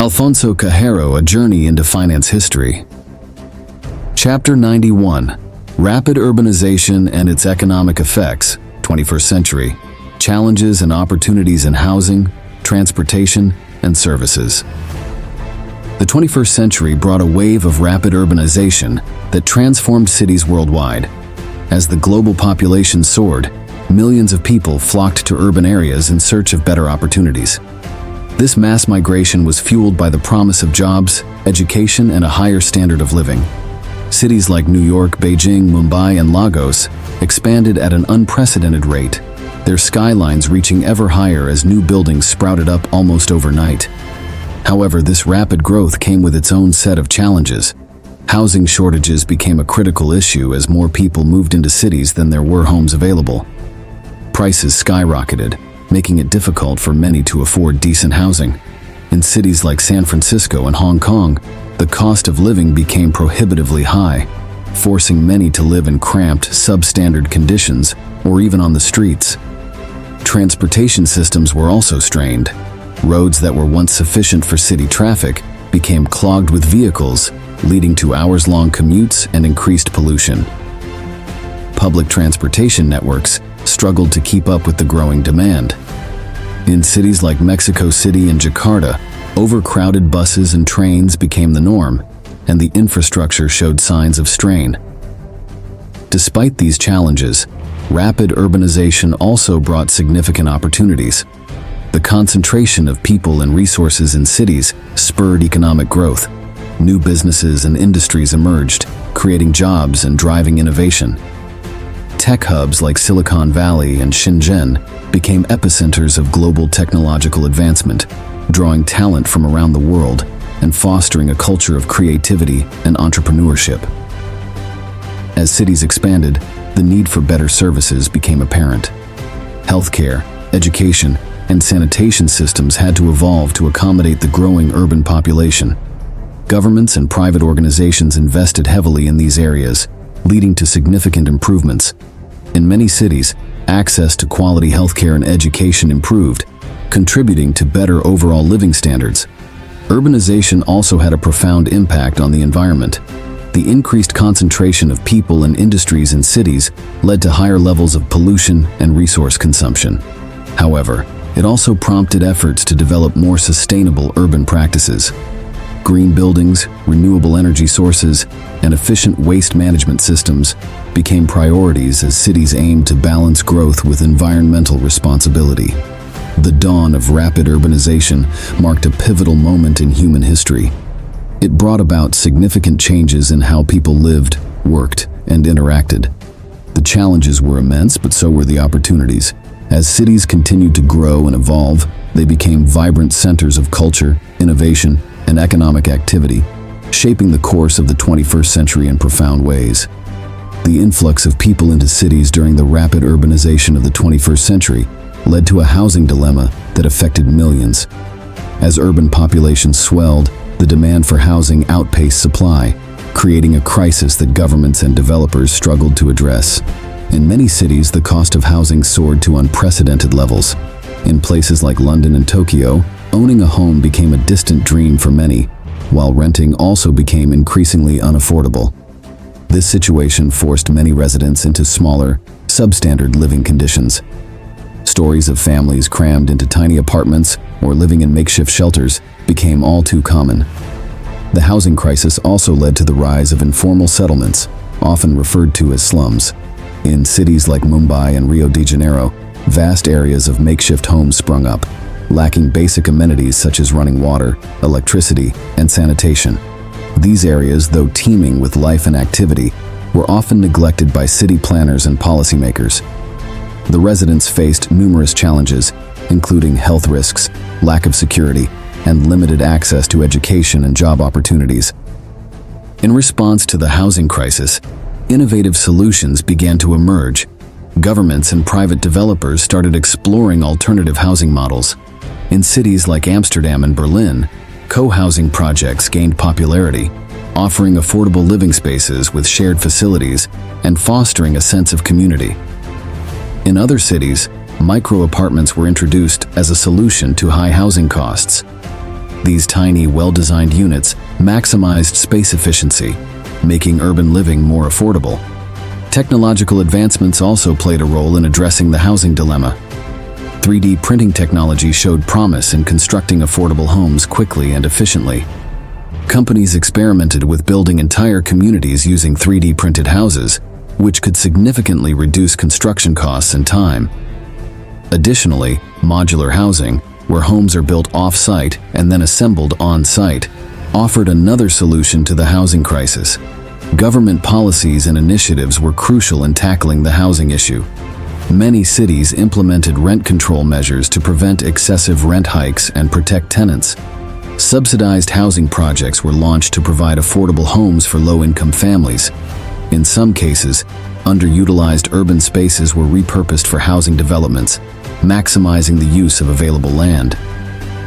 Alfonso Cajero, A Journey into Finance History. Chapter 91. Rapid Urbanization and Its Economic Effects, 21st Century. Challenges and Opportunities in Housing, Transportation, and Services. The 21st century brought a wave of rapid urbanization that transformed cities worldwide. As the global population soared, millions of people flocked to urban areas in search of better opportunities. This mass migration was fueled by the promise of jobs, education, and a higher standard of living. Cities like New York, Beijing, Mumbai, and Lagos expanded at an unprecedented rate, their skylines reaching ever higher as new buildings sprouted up almost overnight. However, this rapid growth came with its own set of challenges. Housing shortages became a critical issue as more people moved into cities than there were homes available. Prices skyrocketed, making it difficult for many to afford decent housing. In cities like San Francisco and Hong Kong, the cost of living became prohibitively high, forcing many to live in cramped, substandard conditions or even on the streets. Transportation systems were also strained. Roads that were once sufficient for city traffic became clogged with vehicles, leading to hours-long commutes and increased pollution. Public transportation networks struggled to keep up with the growing demand. In cities like Mexico City and Jakarta, overcrowded buses and trains became the norm, and the infrastructure showed signs of strain. Despite these challenges, rapid urbanization also brought significant opportunities. The concentration of people and resources in cities spurred economic growth. New businesses and industries emerged, creating jobs and driving innovation. Tech hubs like Silicon Valley and Shenzhen became epicenters of global technological advancement, drawing talent from around the world and fostering a culture of creativity and entrepreneurship. As cities expanded, the need for better services became apparent. Healthcare, education, and sanitation systems had to evolve to accommodate the growing urban population. Governments and private organizations invested heavily in these areas, leading to significant improvements. In many cities, access to quality healthcare and education improved, contributing to better overall living standards. Urbanization also had a profound impact on the environment. The increased concentration of people and industries in cities led to higher levels of pollution and resource consumption. However, it also prompted efforts to develop more sustainable urban practices. Green buildings, renewable energy sources, and efficient waste management systems became priorities as cities aimed to balance growth with environmental responsibility. The dawn of rapid urbanization marked a pivotal moment in human history. It brought about significant changes in how people lived, worked, and interacted. The challenges were immense, but so were the opportunities. As cities continued to grow and evolve, they became vibrant centers of culture, innovation, and economic activity, shaping the course of the 21st century in profound ways. The influx of people into cities during the rapid urbanization of the 21st century led to a housing dilemma that affected millions. As urban populations swelled, the demand for housing outpaced supply, creating a crisis that governments and developers struggled to address. In many cities, the cost of housing soared to unprecedented levels. In places like London and Tokyo, owning a home became a distant dream for many, while renting also became increasingly unaffordable. This situation forced many residents into smaller, substandard living conditions. Stories of families crammed into tiny apartments or living in makeshift shelters became all too common. The housing crisis also led to the rise of informal settlements, often referred to as slums. In cities like Mumbai and Rio de Janeiro, vast areas of makeshift homes sprung up, lacking basic amenities such as running water, electricity, and sanitation. These areas, though teeming with life and activity, were often neglected by city planners and policymakers. The residents faced numerous challenges, including health risks, lack of security, and limited access to education and job opportunities. In response to the housing crisis, innovative solutions began to emerge. Governments and private developers started exploring alternative housing models. In cities like Amsterdam and Berlin, co-housing projects gained popularity, offering affordable living spaces with shared facilities and fostering a sense of community. In other cities, micro-apartments were introduced as a solution to high housing costs. These tiny, well-designed units maximized space efficiency, making urban living more affordable. Technological advancements also played a role in addressing the housing dilemma. 3D printing technology showed promise in constructing affordable homes quickly and efficiently. Companies experimented with building entire communities using 3D printed houses, which could significantly reduce construction costs and time. Additionally, modular housing, where homes are built off-site and then assembled on-site, offered another solution to the housing crisis. Government policies and initiatives were crucial in tackling the housing issue. Many cities implemented rent control measures to prevent excessive rent hikes and protect tenants. Subsidized housing projects were launched to provide affordable homes for low-income families. In some cases, underutilized urban spaces were repurposed for housing developments, maximizing the use of available land.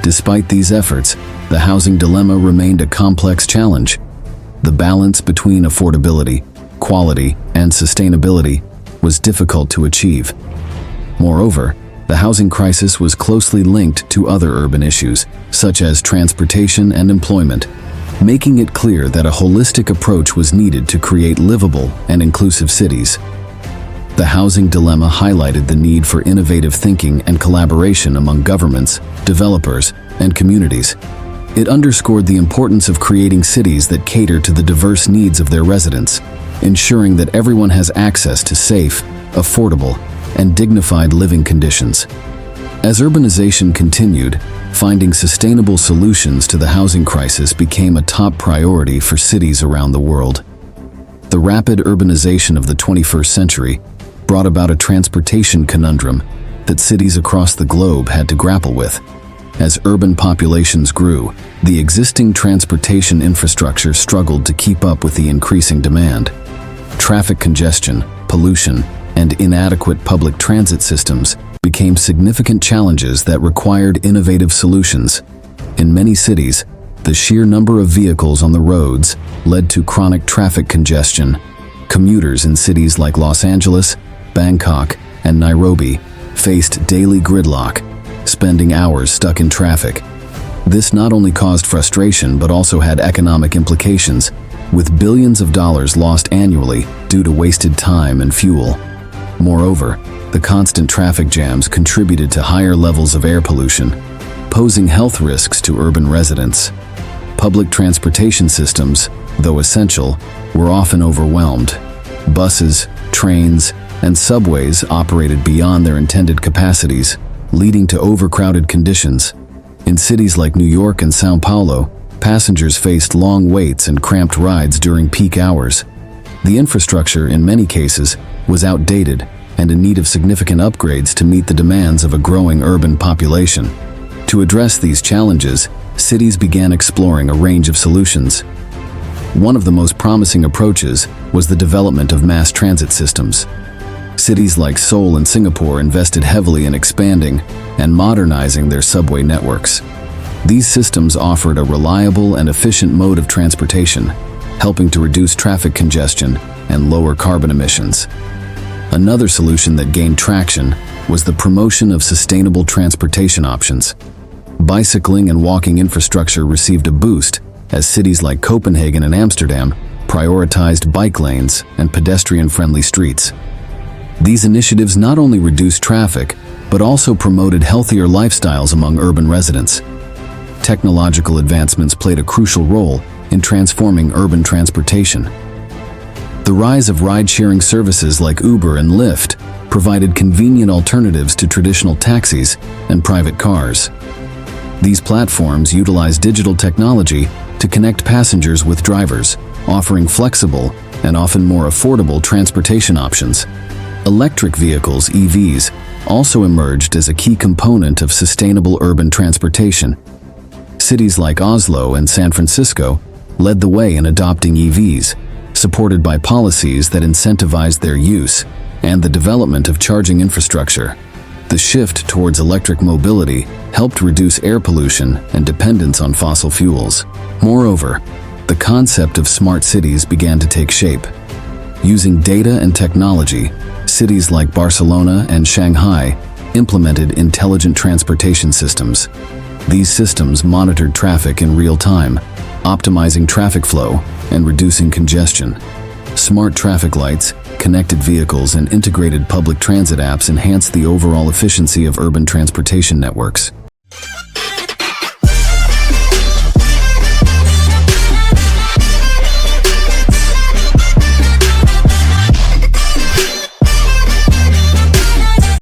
Despite these efforts, the housing dilemma remained a complex challenge. The balance between affordability, quality, and sustainability was difficult to achieve. Moreover, the housing crisis was closely linked to other urban issues, such as transportation and employment, making it clear that a holistic approach was needed to create livable and inclusive cities. The housing dilemma highlighted the need for innovative thinking and collaboration among governments, developers, and communities. It underscored the importance of creating cities that cater to the diverse needs of their residents, ensuring that everyone has access to safe, affordable, and dignified living conditions. As urbanization continued, finding sustainable solutions to the housing crisis became a top priority for cities around the world. The rapid urbanization of the 21st century brought about a transportation conundrum that cities across the globe had to grapple with. As urban populations grew, the existing transportation infrastructure struggled to keep up with the increasing demand. Traffic congestion, pollution, and inadequate public transit systems became significant challenges that required innovative solutions. In many cities, the sheer number of vehicles on the roads led to chronic traffic congestion. Commuters in cities like Los Angeles, Bangkok, and Nairobi faced daily gridlock, spending hours stuck in traffic. This not only caused frustration but also had economic implications, with billions of dollars lost annually due to wasted time and fuel. Moreover, the constant traffic jams contributed to higher levels of air pollution, posing health risks to urban residents. Public transportation systems, though essential, were often overwhelmed. Buses, trains, and subways operated beyond their intended capacities, leading to overcrowded conditions. In cities like New York and São Paulo, passengers faced long waits and cramped rides during peak hours. The infrastructure, in many cases, was outdated and in need of significant upgrades to meet the demands of a growing urban population. To address these challenges, cities began exploring a range of solutions. One of the most promising approaches was the development of mass transit systems. Cities like Seoul and Singapore invested heavily in expanding and modernizing their subway networks. These systems offered a reliable and efficient mode of transportation, helping to reduce traffic congestion and lower carbon emissions. Another solution that gained traction was the promotion of sustainable transportation options. Bicycling and walking infrastructure received a boost as cities like Copenhagen and Amsterdam prioritized bike lanes and pedestrian-friendly streets. These initiatives not only reduced traffic, but also promoted healthier lifestyles among urban residents. Technological advancements played a crucial role in transforming urban transportation. The rise of ride-sharing services like Uber and Lyft provided convenient alternatives to traditional taxis and private cars. These platforms utilize digital technology to connect passengers with drivers, offering flexible and often more affordable transportation options. Electric vehicles, EVs, also emerged as a key component of sustainable urban transportation. Cities like Oslo and San Francisco led the way in adopting EVs, supported by policies that incentivized their use and the development of charging infrastructure. The shift towards electric mobility helped reduce air pollution and dependence on fossil fuels. Moreover, the concept of smart cities began to take shape. Using data and technology, cities like Barcelona and Shanghai implemented intelligent transportation systems. These systems monitored traffic in real time, optimizing traffic flow and reducing congestion. Smart traffic lights, connected vehicles, and integrated public transit apps enhanced the overall efficiency of urban transportation networks.